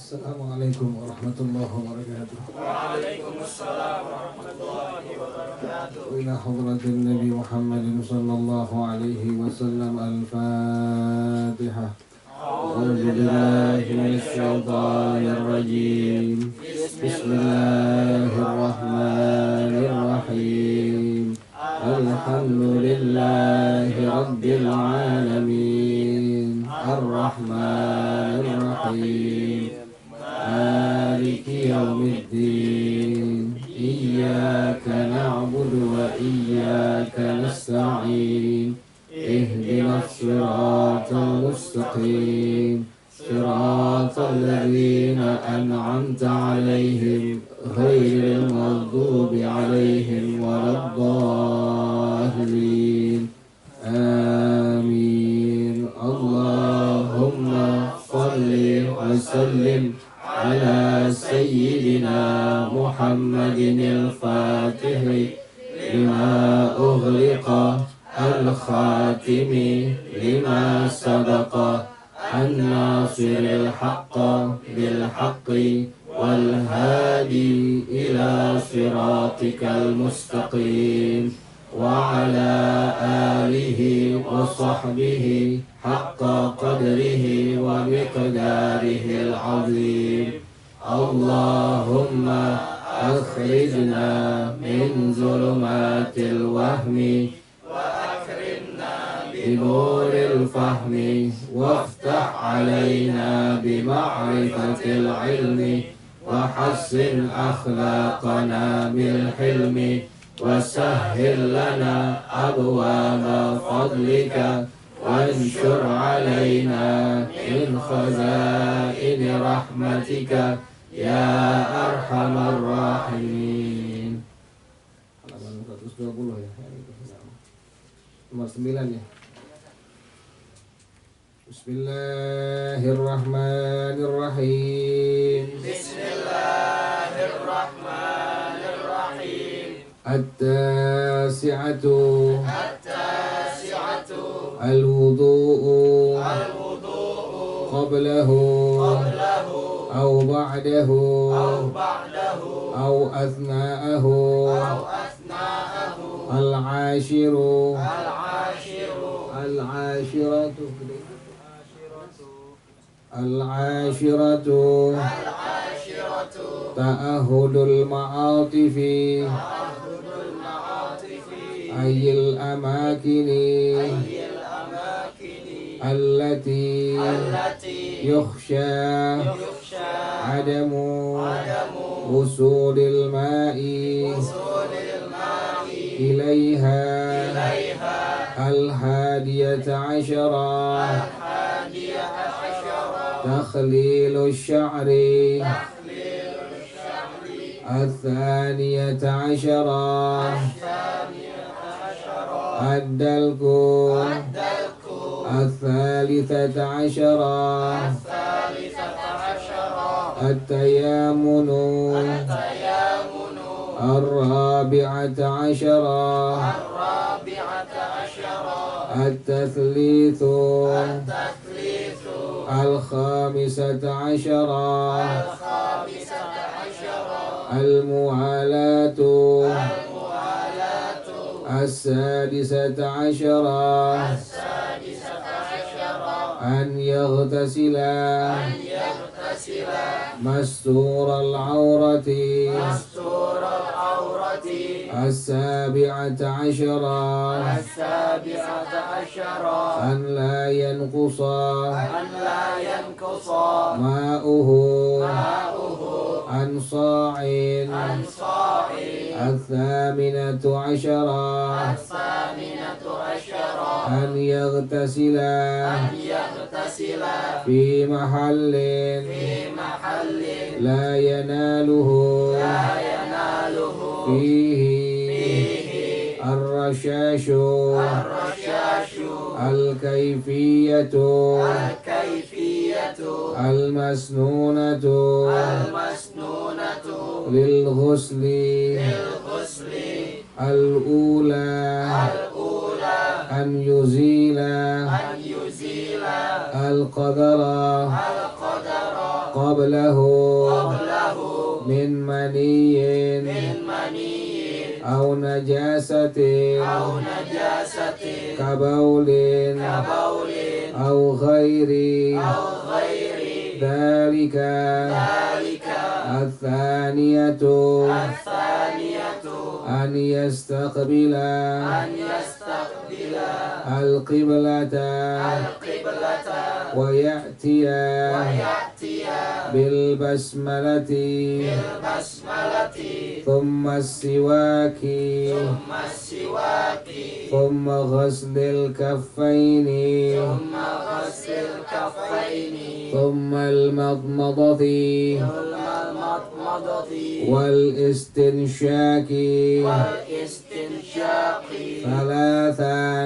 Assalamualaikum warahmatullahi wabarakatuh. Waalaikumsalam warahmatullahi wabarakatuh. Ila hadratin Nabi Muhammadin sallallahu alaihi wasallam. Al-Fatihah. A'udzu billahi minasy syaithanir rajim. Bismillahirrahmanirrahim. Alhamdulillahi rabbil alamin. Ar-Rahmanir Rahim. Maliki yaumiddin. Iyyaka na'budu wa iyyaka nasta'in. Ihdinas siratal mustaqim. Siratal ladzina an'amta 'alaihim ghairil maghdubi 'alaihim waladdallin. Amin. Allahumma shalli wa sallim ala sayyidina Muhammadin al-Fatih lima ughliqa al-khatimi lima sabaqa an-nasiril haqqa bil haqqi wal hadi ila siratikal mustaqim wa ala alihi wa sahbihi haqqa qadrihi wa miqdarihil azim. Allahumma akhrijna min zulumatil wahmi wa akrimna bi nuril fahmi waftah alaina bi ma'rifatil ilmi wa hassin akhlaqana bil hilmi wa sahhil lana abwaaba fadlika wanshur alaina min khazaini rahmatika ya arhamar rahimin. Halaman 120 ya. Nomor 9 ya. Bismillahirrahmanirrahim. Bismillahirrahmanirrahim. At-tasi'atu al-wudu'u qablahu aw ba'dahu aw athna'ahu al-'ashiru ta'ahudul ma'atifi ayil amakini allati yukhsha adamu usulil ma'i ilaiha al-hadiyata asyara takhlilu sya'ri al-thaniyata asyara ad-dalku al-thalithata asyara at-tayammunu ar-rabi'ata asyara at-tathlithu al-khamisata asyara al-mu'alatu as-sadisata asyara an yaghtasila mastural awrati as-sabi'ata asyara an la yanqusa ma'uhu an sa'in al-thaminatu asyara an yaghtasila fi mahallin la yanaluhu fihi ar-rashashu al-kayfiyatu al-masnunatu lil ghusli al-ula an yuzila al-qadara قبله من مني أو نجاسة كبول أو غير ذلك الثانية أن يستقبل القبلة ويأتي بالبسملة ثم السواك ثم غسل الكفين ثم المضمضة والاستنشاق ثلاثا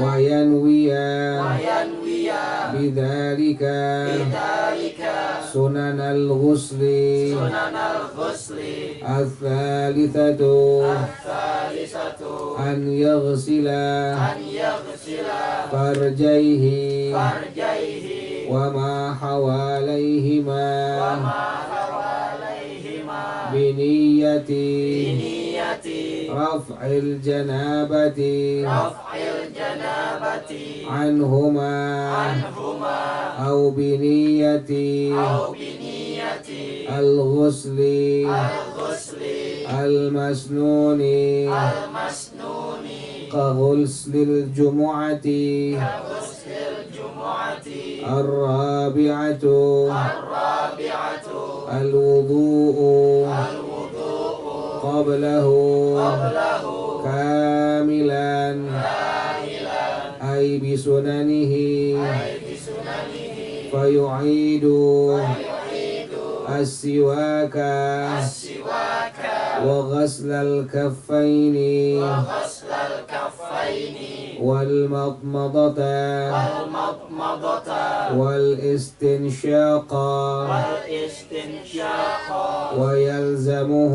وينوي بذلك سنن الغسل الثالثة أن يغسل فرجيه وما حواليهما بنية رفع الجنابة عنهما أو بنية الغسل المسنون كغسل الجمعة الرابعة الوضوء قبله كاملا أي بسننه فيعيد السواك وغسل الكفين والمضمضة والاستنشاق ويلزمه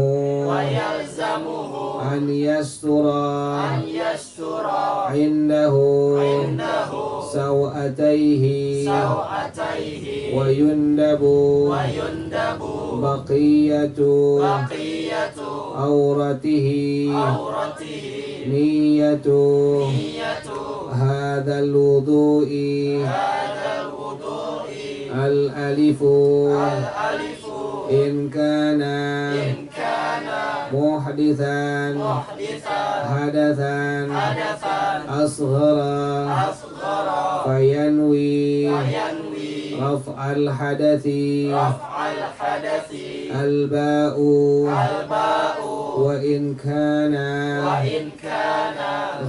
أن يستر عنده سوءتيه ويندب بقية عورته نية هذا الوضوء الألف إن كان محدثا حدثا أصغر فينوي رفع الحدث الباء وإن كان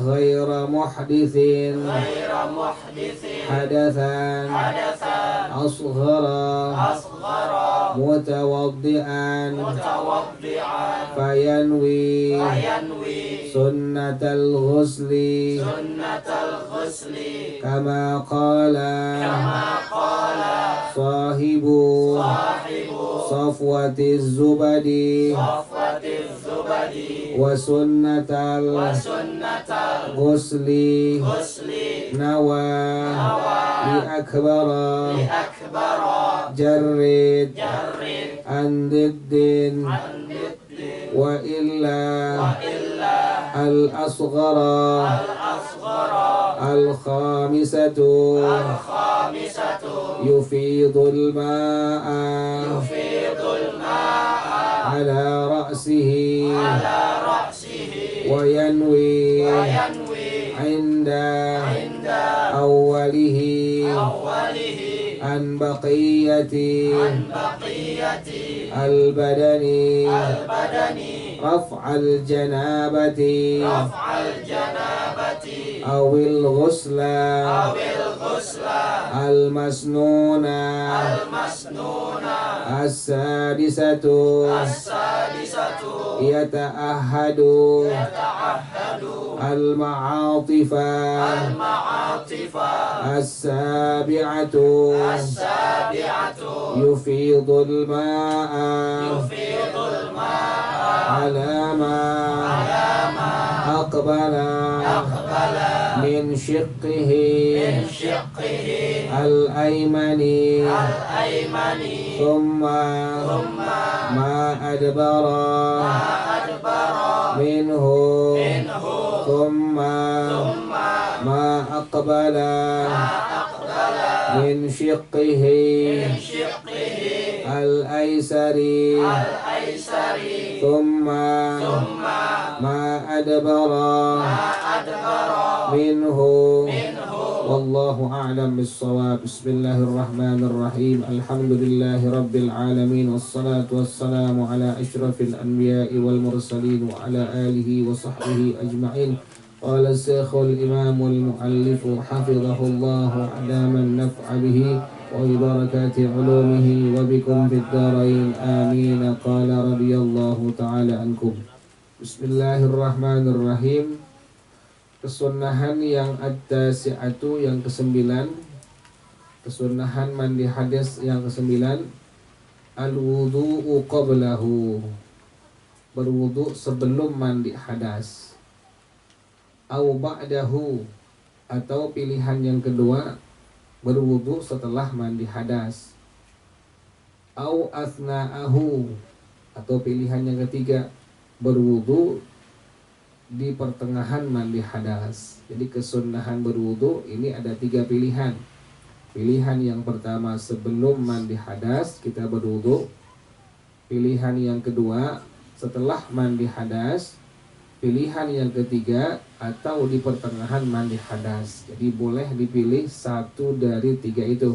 غير محدث حدثا أصغر متوضئا فينوي سنة الغسل كما قال صاحب صفوة الزبد وسنة الغسل نوى لأكبر جرد عن ضد وإلا الأصغر الخامسة يفيض الماء على رأسه وينوي عند أوله عن بقية البدن رفع الجنابة أو الغسل المسنون السادسة يتأهد المعاطف السابعة يفيض الماء على ما أقبل أقبل من شقه من شقه الأيمن الأيمن ثم ثم ما أدبر أدبر منه منه ثم ثم ما أقبل أقبل من شقه من شقه الأيسر الأيسر ثم ثم ما أدبر أدبر منه منه والله أعلم بالصواب. بسم الله الرحمن الرحيم. الحمد لله رب العالمين والصلاة والسلام على أشرف الأنبياء والمرسلين وعلى آله وصحبه أجمعين. قال الشيخ الإمام المؤلف حفظه الله أدام النفع به وببركات علومه وبكم في الدارين آمين. قال رضي الله تعالى عنكم. Bismillahirrahmanirrahim. Kesunahan yang at-tasi'atu yang ke-9, kesunahan mandi hadas yang ke-9, al-wudu'u qablahu, berwudu sebelum mandi hadas, au ba'dahu, atau pilihan yang kedua berwudu setelah mandi hadas, au asna'ahu, atau pilihan yang ketiga berwudu di pertengahan mandi hadas. Jadi kesunahan berwudu ini ada 3 pilihan. Pilihan yang pertama sebelum mandi hadas kita berwudu. Pilihan yang kedua setelah mandi hadas. Pilihan yang ketiga atau di pertengahan mandi hadas. Jadi boleh dipilih satu dari 3 itu.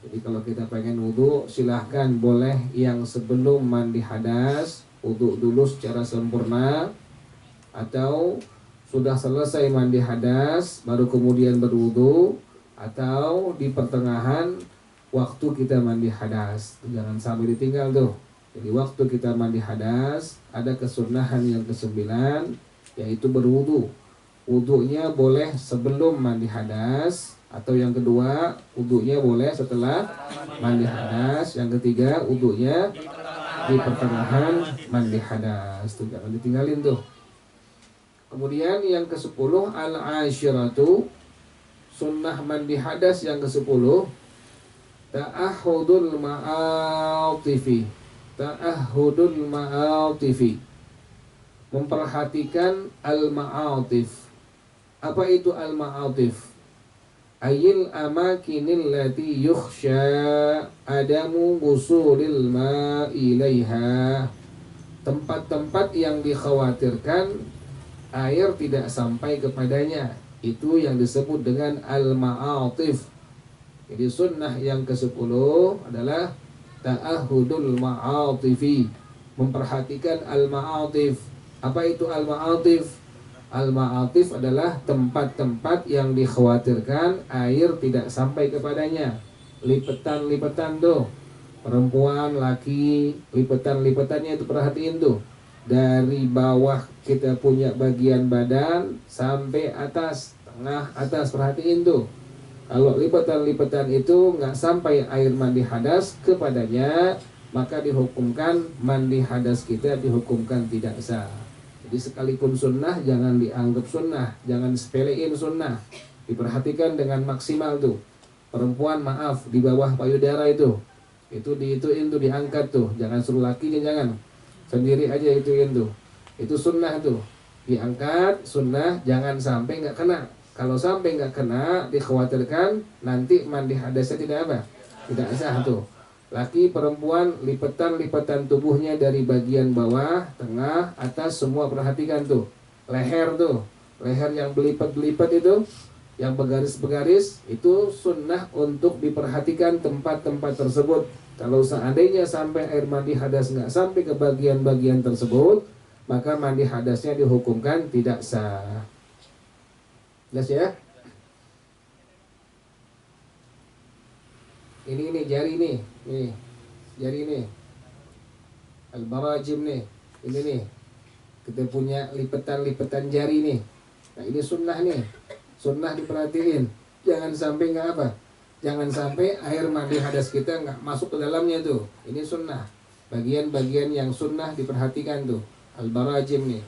Jadi kalau kita pengen wudu silahkan boleh yang sebelum mandi hadas, wudu dulu secara sempurna, atau sudah selesai mandi hadas baru kemudian berwudu, atau di pertengahan waktu kita mandi hadas. Jangan sampai ditinggal tuh. Jadi waktu kita mandi hadas ada kesunahan yang ke-9 yaitu berwudu. Wudunya boleh sebelum mandi hadas, atau yang kedua wudunya boleh setelah mandi hadas, yang ketiga wudunya di pertengahan mandi hadas. Tuh jangan ditinggalin tuh. Kemudian yang ke-10 al-ashiratu, sunnah mandi hadas yang ke-10, ta'ahudul ma'atifi. Ta'ahudul ma'atifi, memperhatikan al-ma'atif. Apa itu al-ma'atif? Ayil amakinil lati yukhsha adamu wusulil ma'i ilaiha, tempat-tempat yang dikhawatirkan air tidak sampai kepadanya, itu yang disebut dengan al-ma'atif. Jadi sunnah yang ke-10 adalah ta'ahudul ma'atifi, memperhatikan al-ma'atif. Apa itu al-ma'atif? Al-ma'atif adalah tempat-tempat yang dikhawatirkan air tidak sampai kepadanya. Lipetan-lipetan tuh, perempuan, laki, lipetan-lipetannya itu perhatiin tuh. Dari bawah kita punya bagian badan sampai atas, tengah, atas, perhatiin tuh. Kalau lipatan-lipatan itu nggak sampai air mandi hadas kepadanya, maka dihukumkan mandi hadas kita dihukumkan tidak sah. Jadi sekalipun sunnah jangan dianggap sunnah, jangan sepelein sunnah. Diperhatikan dengan maksimal tuh. Perempuan maaf di bawah payudara itu diituin tuh, diangkat tuh, jangan suruh lakinya, jangan. Sendiri aja ituin tuh. Itu sunnah tuh. Diangkat sunnah, jangan sampai nggak kena. Kalau sampai nggak kena dikhawatirkan nanti mandi hadasnya tidak apa? Tidak sah tuh. Laki perempuan lipatan-lipatan tubuhnya dari bagian bawah, tengah, atas semua perhatikan tuh. Leher tuh, leher yang belipat-belipat itu, yang bergaris-bergaris itu sunnah untuk diperhatikan tempat-tempat tersebut. Kalau seandainya sampai air mandi hadas nggak sampai ke bagian-bagian tersebut, maka mandi hadasnya dihukumkan tidak sah. Jelas ya? Ini jari nih, jari nih, al-barajim nih, ini nih, kita punya lipetan-lipetan jari nih. Nah ini sunnah nih, sunnah diperhatiin, jangan sampai nggak apa, jangan sampai air mandi hadas kita nggak masuk ke dalamnya tuh. Ini sunnah, bagian-bagian yang sunnah diperhatikan tuh, al-barajim nih.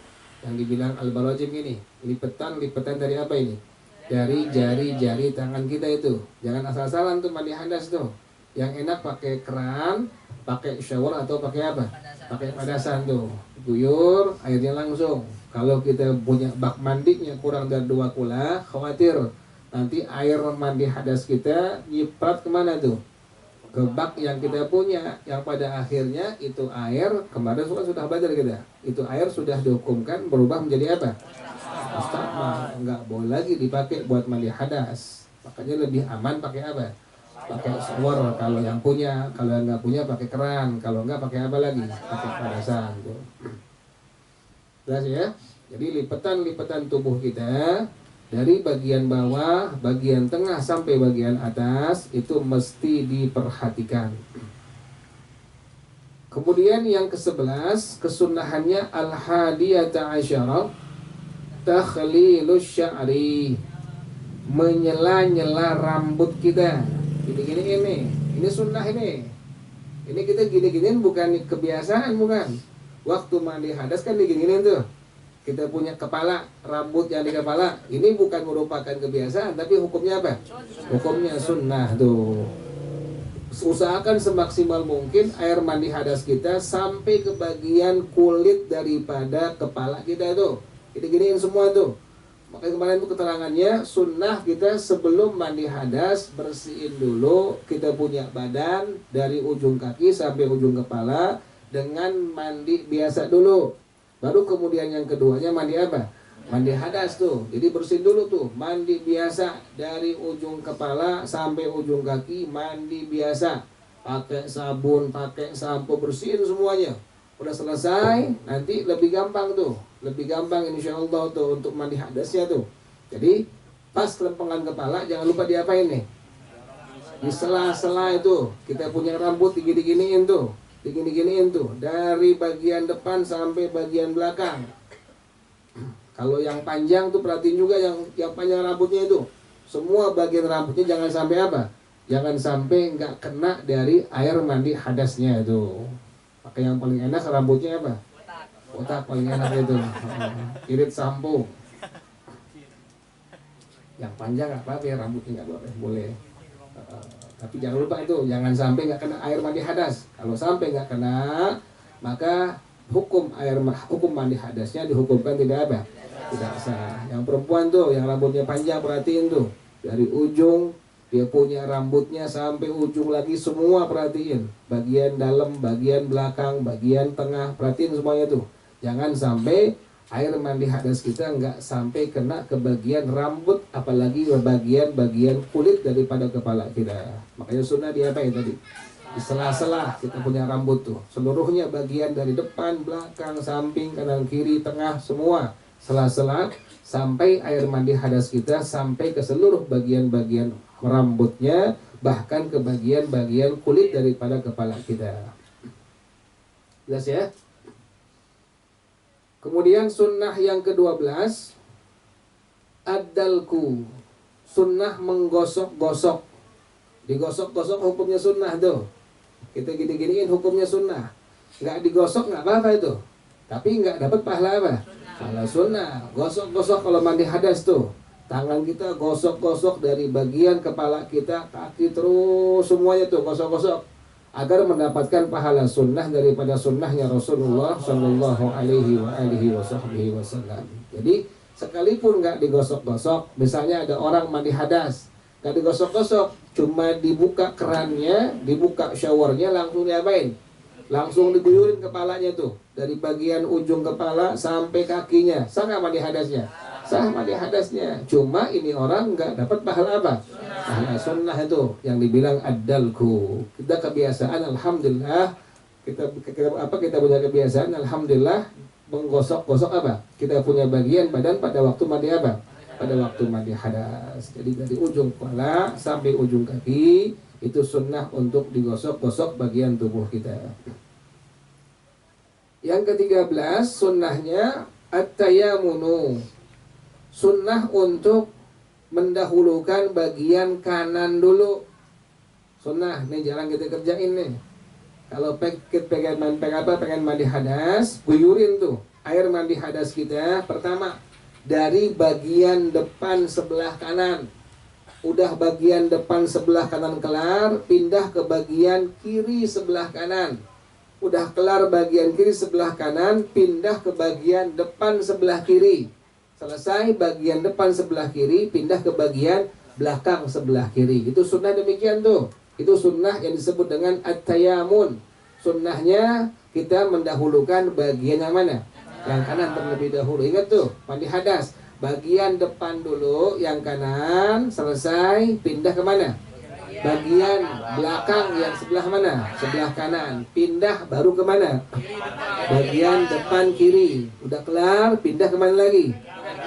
Yang dibilang al-barajim ini, lipetan dari apa ini? Dari jari-jari tangan kita itu. Jangan asal-asalan tuh mandi hadas tuh. Yang enak pakai keran, pakai shower atau pakai apa? Pakai padasan tuh. Guyur, airnya langsung. Kalau kita punya bak mandinya kurang dari 2 kula, khawatir nanti air mandi hadas kita nyiprat kemana tuh? Ke bak yang kita punya, yang pada akhirnya itu air, kemarin sudah belajar kita, itu air sudah dihukumkan berubah menjadi apa? Mustaqmal, nggak boleh lagi dipakai buat mandi hadas. Makanya lebih aman pakai apa? Pakai shower kalau yang punya, kalau yang nggak punya pakai keran, kalau nggak pakai apa lagi? Pakai padasan tuh. Jelas ya? Jadi lipetan tubuh kita dari bagian bawah, bagian tengah sampai bagian atas itu mesti diperhatikan. Kemudian yang ke-11, kesunahannya al-hadiyata asyara takhlilus sya'ri, menyela-nyela rambut kita. Gini-gini ini sunnah ini. Ini kita gini-giniin bukan kebiasaan, bukan. Waktu mandi hadas kan digini-giniin tuh. Kita punya kepala, rambut yang di kepala, ini bukan merupakan kebiasaan, tapi hukumnya apa? Hukumnya sunnah tuh. Usahakan semaksimal mungkin air mandi hadas kita sampai ke bagian kulit daripada kepala kita tuh. Gini-giniin semua tuh. Makanya kemarin itu keterangannya, sunnah kita sebelum mandi hadas bersihin dulu kita punya badan dari ujung kaki sampai ujung kepala dengan mandi biasa dulu. Baru kemudian yang keduanya mandi apa? Mandi hadas tuh. Jadi bersihin dulu tuh, mandi biasa dari ujung kepala sampai ujung kaki, mandi biasa. Pakai sabun, pakai sampo, bersihin semuanya. Udah selesai, nanti lebih gampang tuh. Lebih gampang insya Allah tuh untuk mandi hadasnya tuh. Jadi pas lempengan kepala jangan lupa diapain nih? Di sela-sela itu kita punya rambut digini-giniin tuh. Digini-giniin tuh dari bagian depan sampai bagian belakang. Kalau yang panjang tuh perhatiin juga yang panjang rambutnya itu. Semua bagian rambutnya jangan sampai apa? Jangan sampai nggak kena dari air mandi hadasnya itu. Pakai yang paling enak rambutnya apa? Botak paling enak itu. Irit sampo. Yang panjang nggak apa-apa ya, rambutnya nggak apa-apa, boleh. Tapi jangan lupa itu, jangan sampai nggak kena air mandi hadas. Kalau sampai nggak kena, maka hukum mandi hadasnya dihukumkan tidak apa? Tidak sah. Yang perempuan tuh, yang rambutnya panjang, perhatiin tuh, dari ujung dia punya rambutnya sampai ujung lagi semua perhatiin. Bagian dalam, bagian belakang, bagian tengah, perhatiin semuanya tuh. Jangan sampai air mandi hadas kita nggak sampai kena ke bagian rambut, apalagi bagian kulit daripada kepala kita. Makanya sunnah diapain tadi? Di sela-sela kita punya rambut tuh, seluruhnya bagian dari depan, belakang, samping, kanan, kiri, tengah, semua sela-sela sampai air mandi hadas kita sampai ke seluruh bagian-bagian rambutnya, bahkan ke bagian-bagian kulit daripada kepala kita. Jelas ya? Kemudian sunnah yang ke-12, ad-dalku, sunnah menggosok-gosok. Digosok-gosok hukumnya sunnah tuh. Kita gini-giniin hukumnya sunnah. Nggak digosok nggak apa-apa itu. Tapi nggak dapat pahala apa? Pahala sunnah. Gosok-gosok kalau mandi hadas tuh. Tangan kita gosok-gosok dari bagian kepala kita, kaki terus semuanya tuh gosok-gosok. Agar mendapatkan pahala sunnah daripada sunnahnya Rasulullah Shallallahu Alaihi Wasallam. Jadi sekalipun nggak digosok-gosok, misalnya ada orang mandi hadas, nggak digosok-gosok, cuma dibuka kerannya, dibuka showernya, langsung diapain? Langsung diguyurin kepalanya tuh, dari bagian ujung kepala sampai kakinya. Sah nggak mandi hadasnya? Sah mandi hadasnya. Cuma ini orang nggak dapat pahala apa? Pahala sunnah itu yang dibilang ad-dalku. Kita kebiasaan, alhamdulillah, kita punya kebiasaan, alhamdulillah, menggosok-gosok apa? Kita punya bagian badan pada waktu mandi apa? Pada waktu mandi hadas. Jadi dari ujung kepala sampai ujung kaki itu sunnah untuk digosok-gosok bagian tubuh kita. Yang ke-13 sunnahnya at-tayammunu. Sunnah untuk mendahulukan bagian kanan dulu. Sunnah, nih jarang kita kerjain nih. Kalau pengen mandi hadas, guyurin tuh air mandi hadas kita. Pertama dari bagian depan sebelah kanan. Udah bagian depan sebelah kanan kelar, pindah ke bagian kiri sebelah kanan. Udah kelar bagian kiri sebelah kanan, pindah ke bagian depan sebelah kiri. Selesai bagian depan sebelah kiri, pindah ke bagian belakang sebelah kiri. Itu sunnah demikian tuh. Itu sunnah yang disebut dengan at-tayamun. Sunnahnya kita mendahulukan bagian yang mana? Yang kanan terlebih dahulu. Ingat tuh, mandi hadas. Bagian depan dulu, yang kanan, selesai, pindah ke mana? Bagian belakang yang sebelah mana? Sebelah kanan. Pindah baru ke mana? Bagian depan kiri. Udah kelar, pindah ke mana lagi?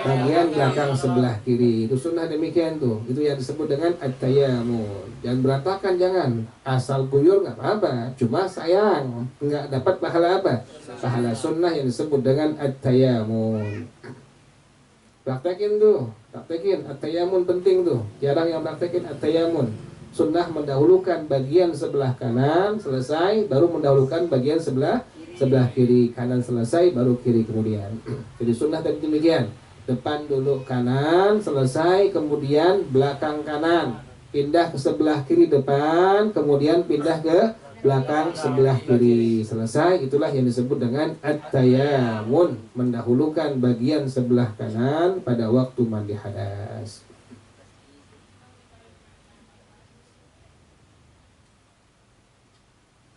Bagian belakang sebelah kiri. Itu sunnah demikian tuh. Itu yang disebut dengan at-tayamun. Jangan berantakan, jangan. Asal guyur nggak apa-apa. Cuma sayang nggak dapat pahala apa? Pahala sunnah yang disebut dengan at-tayamun. Praktekin tuh, praktekin at-tayamun penting tuh. Jarang yang praktekin at-tayamun. Sunnah mendahulukan bagian sebelah kanan selesai, baru mendahulukan bagian sebelah kiri. Kanan selesai, baru kiri kemudian. Jadi sunnah tadi demikian. Depan dulu kanan selesai, kemudian belakang kanan, pindah ke sebelah kiri depan, kemudian pindah ke belakang sebelah kiri, selesai. Itulah yang disebut dengan at-tayamun, mendahulukan bagian sebelah kanan pada waktu mandi hadas.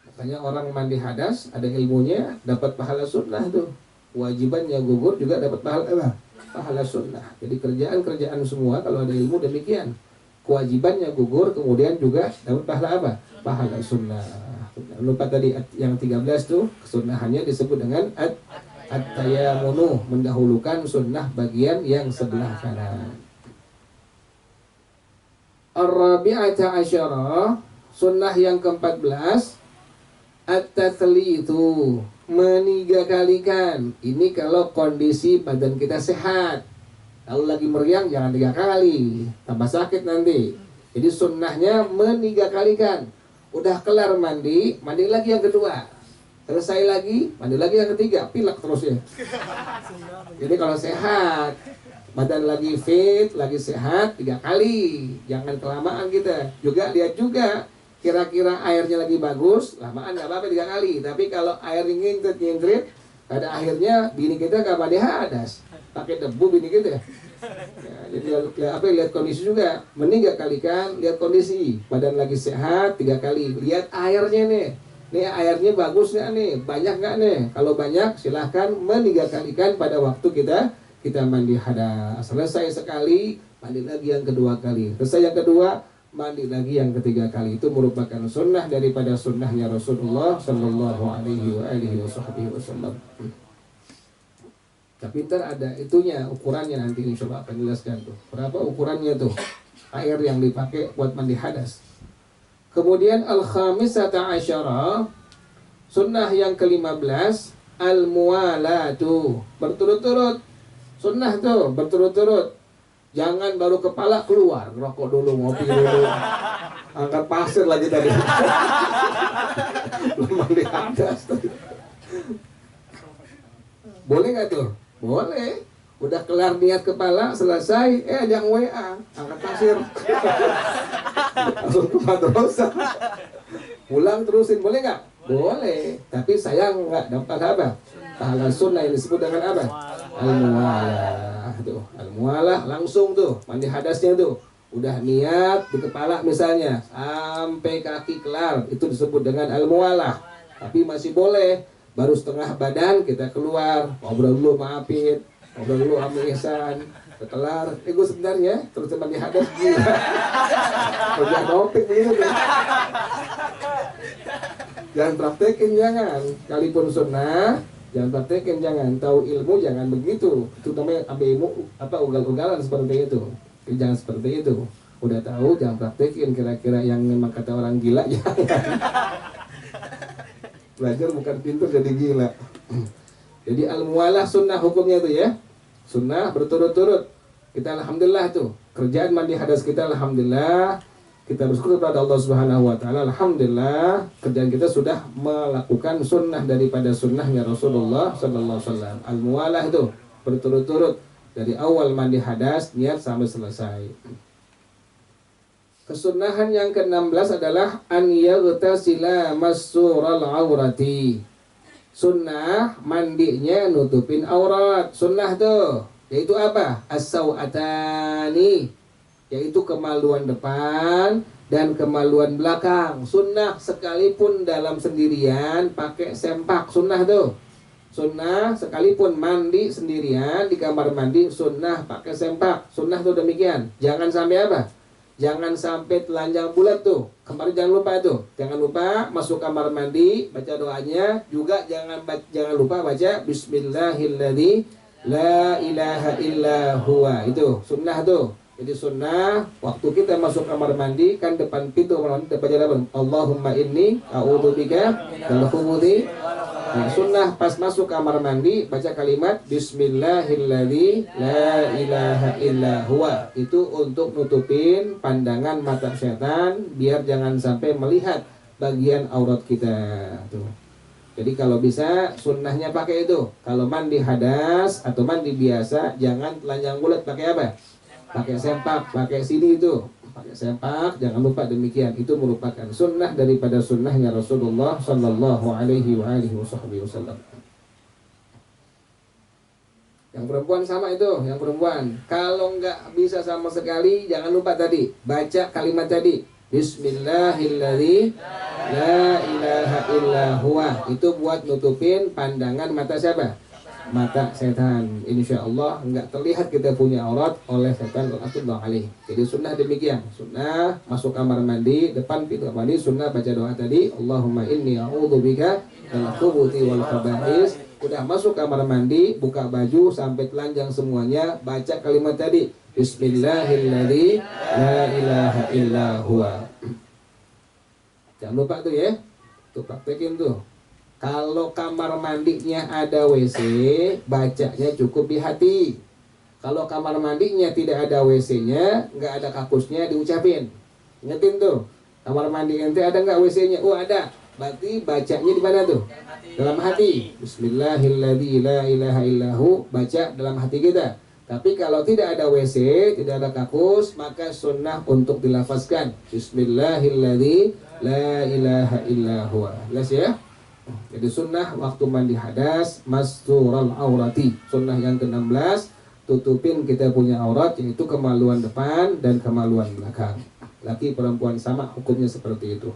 Makanya orang mandi hadas ada ilmunya, dapat pahala sunnah tuh. Wajibannya gugur juga dapat pahala apa? Pahala sunnah. Jadi kerjaan-kerjaan semua kalau ada ilmu demikian. Kewajibannya gugur, kemudian juga dapat pahala apa? Pahala sunnah. Lupa tadi yang 13 tuh, kesunahannya disebut dengan at-tayamunu, mendahulukan sunnah bagian yang sebelah kanan. Ar-rabi'ata asyara, sunnah yang ke-14, at-tathlitu, meniga-kalikan. Ini kalau kondisi badan kita sehat. Kalau lagi meriang jangan 3 kali, tambah sakit nanti. Jadi sunnahnya meniga-kalikan. Udah kelar mandi, mandi lagi yang kedua. Selesai lagi, mandi lagi yang ketiga. Pilek terus ya. Jadi kalau sehat, badan lagi fit, lagi sehat, 3 kali. Jangan kelamaan kita. Juga lihat juga, kira-kira airnya lagi bagus, lamaan nggak apa-apa 3 kali. Tapi kalau air ngintrit, pada akhirnya bini kita nggak mandi hadas, pakai debu bini kita. Ya, jadi lihat kondisi juga, mending 3 kalikan, lihat kondisi, badan lagi sehat 3 kali, lihat airnya nih airnya bagus nggak nih, banyak nggak nih. Kalau banyak silahkan men3 kalikan pada waktu kita mandi hadas. Selesai sekali, mandi lagi yang kedua kali. Selesai yang kedua, mandi lagi yang ketiga kali. Itu merupakan sunnah daripada sunnahnya Rasulullah Sallallahu Alaihi Wasallam. Tapi ntar ada itunya, ukurannya nanti insya Allah akan jelaskan tuh. Berapa ukurannya tuh air yang dipakai buat mandi hadas. Kemudian al-khamisata asyara, sunnah yang ke-15, al-muwalatu, berturut-turut. Sunnah tuh berturut-turut. Jangan baru kepala keluar, rokok dulu, ngopi dulu, angkat pasir lagi tadi. Belum mandi hadas tadi. Boleh nggak tuh? Boleh. Udah kelar niat kepala, selesai, jangan WA, angkat pasir. Langsung ke madrasah. Pulang terusin, boleh nggak? Boleh. Tapi sayang nggak dapat apa? Pahala sunnah yang disebut dengan apa? Al-muwalah tuh. Al-muwalah langsung tuh mandi hadasnya tuh. Udah niat di kepala misalnya sampai kaki kelar, itu disebut dengan al-muwalah. Tapi masih boleh baru setengah badan kita keluar, ngobrol dulu maafin, ngobrol dulu sama ihsan. Kelar, gue sebentar ya, terus mandi hadas gila. Kerja topik begitu tuh. Jangan praktekin, jangan. Kalipun sunnah, jangan praktekin, jangan. Tahu ilmu, jangan begitu. Itu namanya ambil ilmu, ugal-ugalan seperti itu. Jangan seperti itu. Udah tahu, jangan praktekin. Kira-kira yang memang kata orang gila, jangan. Belajar bukan pintar jadi gila. Jadi al-muwalah sunnah hukumnya tuh ya. Sunnah berturut-turut. Kita alhamdulillah tuh. Kerjaan mandi hadas kita alhamdulillah. Kita bersyukur kepada Allah Subhanahu wa taala. Alhamdulillah, kerjaan kita sudah melakukan sunnah daripada sunnahnya Rasulullah sallallahu alaihi wasallam. Al-muwalah itu berturut-turut dari awal mandi hadas niat sampai selesai. Kesunahan yang ke-16 adalah an yaghtasila massural aurati. Sunnah mandinya nutupin aurat. Sunnah tuh yaitu apa? As-sawatani, yaitu kemaluan depan dan kemaluan belakang. Sunnah sekalipun dalam sendirian pakai sempak, sunnah tuh. Sunnah sekalipun mandi sendirian di kamar mandi, sunnah pakai sempak. Sunnah tuh demikian. Jangan sampai apa? Jangan sampai telanjang bulat tuh. Kemarin jangan lupa tuh. Jangan lupa masuk kamar mandi baca doanya. Juga jangan lupa baca Bismillahilladzi la ilaha illa huwa. Itu sunnah tuh. Jadi sunnah waktu kita masuk kamar mandi kan depan pintu kamar mandi baca apa? Allahumma inni a'udzubika minal khubuthi. Nah, sunnah pas masuk kamar mandi baca kalimat Bismillahilladzi la ilaha illa huwa. Itu untuk nutupin pandangan mata setan biar jangan sampai melihat bagian aurat kita tuh. Jadi kalau bisa sunnahnya pakai itu. Kalau mandi hadas atau mandi biasa jangan telanjang bulat, pakai apa? Pakai sempak, pakai sini itu, pakai sempak, jangan lupa demikian. Itu merupakan sunnah daripada sunnahnya Rasulullah Sallallahu Alaihi Wasallam. Yang perempuan sama itu, yang perempuan. Kalau nggak bisa sama sekali, jangan lupa tadi baca kalimat tadi, Bismillahilladzi la ilaha illa huwa. Itu buat nutupin pandangan mata siapa? Mata setan. Insya Allah enggak terlihat kita punya aurat oleh setan laknatullah alaih. Jadi sunnah demikian. Sunnah masuk kamar mandi, depan pintu kamar mandi, sunnah baca doa tadi, Allahumma inni a'udzubika minal khubuthi wal khaba'is. Udah masuk kamar mandi, buka baju sampai telanjang semuanya, baca kalimat tadi, Bismillahilladzi la ilaha illa huwa. Jangan lupa tuh ya. Tuh praktekin tuh. Kalau kamar mandinya ada WC, bacanya cukup di hati. Kalau kamar mandinya tidak ada WC-nya, nggak ada kakusnya, diucapin. Ingetin tuh, kamar mandi ente ada nggak WC-nya? Oh ada. Berarti bacanya di mana tuh? Dalam hati. Bismillahilladzi la ilaha illahu, baca dalam hati kita. Tapi kalau tidak ada WC, tidak ada kakus, maka sunnah untuk dilafazkan. Bismillahilladzi la ilaha illahu. Jelas ya? Jadi sunnah waktu mandi hadas mastural aurati. Sunnah yang ke-16 tutupin kita punya aurat, yaitu kemaluan depan dan kemaluan belakang. Laki perempuan sama hukumnya seperti itu.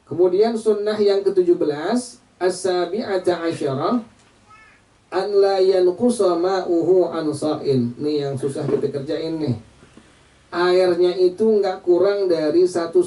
Kemudian sunnah yang ke-17 as-sabi'ata asyarah an la yanqusa ma'uhu an sa'in. Nih yang susah kita kerjain nih. Airnya itu nggak kurang dari satu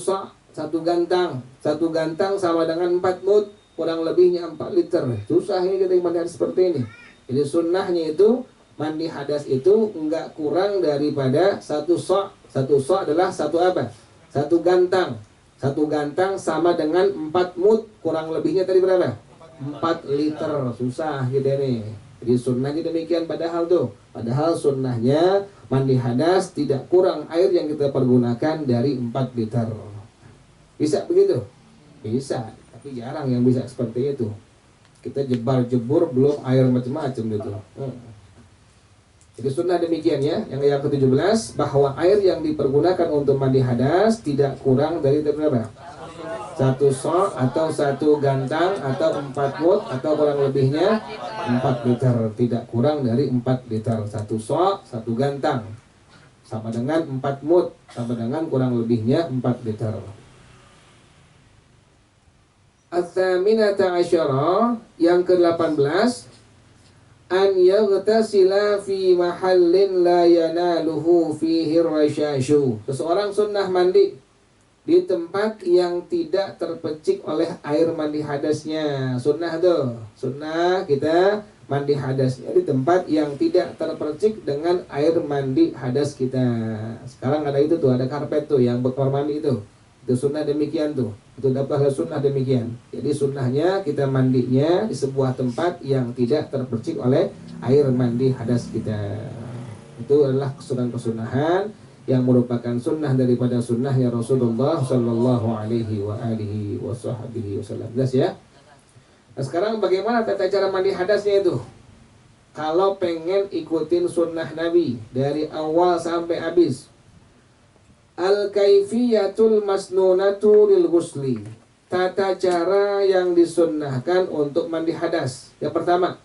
gantang. Satu gantang sama dengan 4 mud, kurang lebihnya 4 liter. Susah ini kita mandi hadas seperti ini. Jadi sunnahnya itu mandi hadas itu enggak kurang daripada satu sok. Satu sok adalah satu apa? Satu gantang. Satu gantang sama dengan 4 mud, kurang lebihnya tadi berapa? 4 liter. Susah gitu ini. Jadi sunnahnya demikian padahal tuh. Padahal sunnahnya mandi hadas tidak kurang air yang kita pergunakan dari 4 liter. Bisa begitu? Bisa, tapi jarang yang bisa seperti itu. Kita jebar-jebur belum air macam-macam gitu. Jadi sunnah demikian ya. Yang ke-17 bahwa air yang dipergunakan untuk mandi hadas tidak kurang dari berapa? Satu sok atau satu gantang atau 4 mud atau kurang lebihnya 4 liter. Tidak kurang dari 4 liter. Satu sok, satu gantang sama dengan 4 mud sama dengan kurang lebihnya 4 liter. Ats-tsaminata asyara yang ke-18 an yaghtasila fi mahallin la yanaluhu fihi rasyashu. Seseorang sunnah mandi di tempat yang tidak terpecik oleh air mandi hadasnya. Sunnah tuh. Sunnah kita mandi hadasnya di tempat yang tidak terpercik dengan air mandi hadas kita. Sekarang ada itu tuh, ada karpet tuh yang buat kamar mandi itu. Itu sunnah demikian tuh. Itu dapatlah sunnah demikian. Jadi sunnahnya kita mandinya di sebuah tempat yang tidak terpercik oleh air mandi hadas kita. Itu adalah kesunahan-kesunahan yang merupakan sunnah daripada sunnahnya Rasulullah Shallallahu Alaihi Wasallam. Jelas ya? Nah, sekarang bagaimana tata cara mandi hadasnya itu? Kalau pengen ikutin sunnah Nabi dari awal sampai habis, al-kaifiyatul masnunatu lil ghusli, tata cara yang disunnahkan untuk mandi hadas. Yang pertama,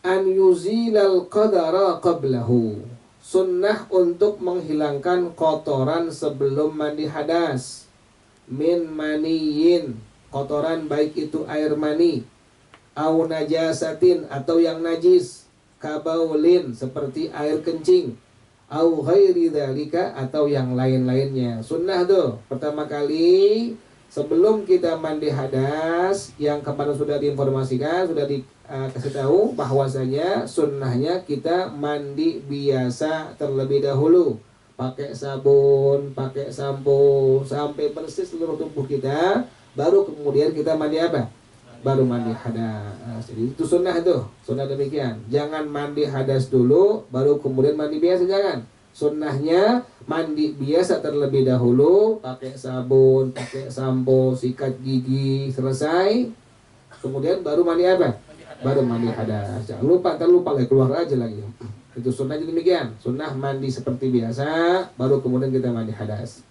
an yuzilal qadara qablahu, sunnah untuk menghilangkan kotoran sebelum mandi hadas. Min maniyin, kotoran baik itu air mani, au najasatin atau yang najis, kabaulin seperti air kencing, au ghairi dzalika atau yang lain-lainnya. Sunnah tuh pertama kali sebelum kita mandi hadas, yang kemarin sudah diinformasikan, sudah dikasih tahu bahwasanya sunnahnya kita mandi biasa terlebih dahulu, pakai sabun, pakai sampo sampai bersih seluruh tubuh kita, baru kemudian kita mandi apa? Baru mandi hadas. Jadi itu sunnah tuh, sunnah demikian. Jangan mandi hadas dulu baru kemudian mandi biasa, jangan. Sunnahnya mandi biasa terlebih dahulu, pakai sabun, pakai sampo, sikat gigi, selesai. Kemudian baru mandi apa? Baru mandi hadas. Jangan lupa, terlupa lagi, keluar aja lagi. Itu sunnahnya demikian. Sunnah mandi seperti biasa, baru kemudian kita mandi hadas.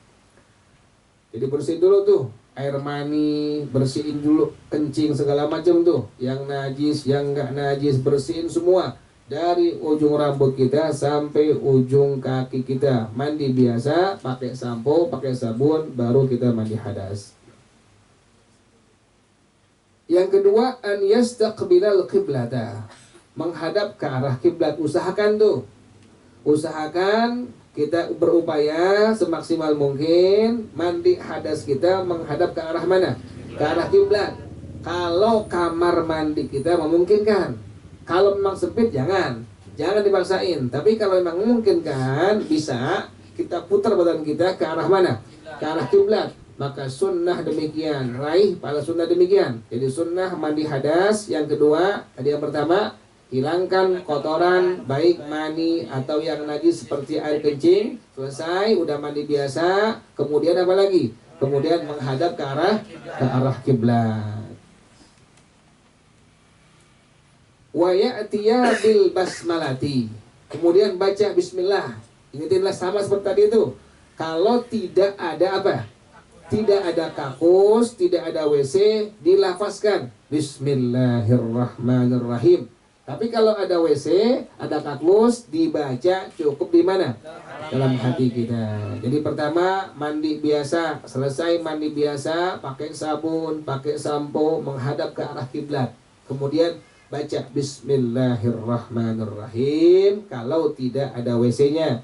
Jadi bersihin dulu tuh air mani, bersihin dulu kencing segala macam tuh, yang najis, yang enggak najis, bersihin semua dari ujung rambut kita sampai ujung kaki kita. Mandi biasa, pakai sampo, pakai sabun, baru kita mandi hadas. Yang kedua, an yastaqbilal qiblata, menghadap ke arah kiblat. Usahakan tuh, usahakan kita berupaya semaksimal mungkin mandi hadas kita menghadap ke arah mana? Ke arah kiblat. Kalau kamar mandi kita memungkinkan. Kalau memang sempit jangan dipaksain. Tapi kalau memang memungkinkan, bisa kita putar badan kita ke arah mana? Ke arah kiblat. Maka sunnah demikian, raih pada sunnah demikian. Jadi sunnah mandi hadas. Yang kedua, tadi yang pertama, hilangkan kotoran baik mani atau yang najis seperti air kencing. Selesai, udah mandi biasa. Kemudian apa lagi? Kemudian menghadap ke arah kiblat. Wa ya'tiya bil basmalati, kemudian baca bismillah. Ingatinlah sama seperti tadi itu. Kalau tidak ada apa? Tidak ada kakus, tidak ada WC, dilafazkan bismillahirrahmanirrahim. Tapi kalau ada WC, ada kakus, dibaca cukup di mana? Dalam hati kita. Jadi pertama mandi biasa, selesai mandi biasa, pakai sabun, pakai sampo, menghadap ke arah kiblat. Kemudian baca bismillahirrahmanirrahim kalau tidak ada WC-nya.